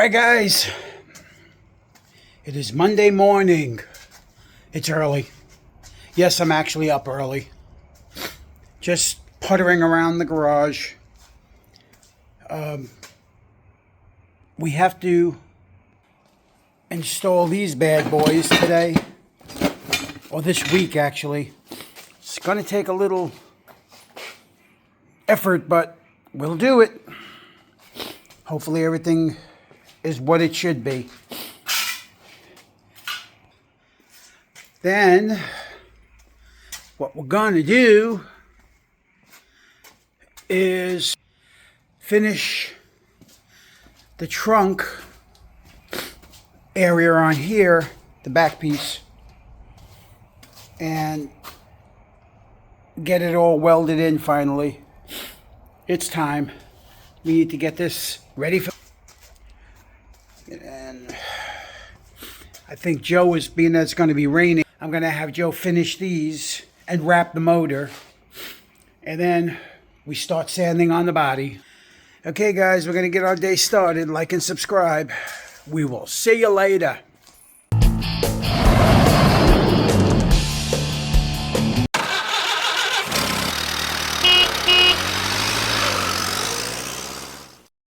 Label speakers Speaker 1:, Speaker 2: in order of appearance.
Speaker 1: Alright guys, it is Monday morning. It's early. Yes, I'm actually up early. Just puttering around the garage. We have to install these bad boys today, or this week actually. It's going to take a little effort, but we'll do it. Hopefully everything is what it should be. Then what we're going to do is finish the trunk area on here, the back piece, and get it all welded in finally. It's time. We need to get this ready for... And I think Joe is, being that it's going to be raining, I'm going to have Joe finish these and wrap the motor. And then we start sanding on the body. Okay guys, we're going to get our day started. Like and subscribe. We will see you later.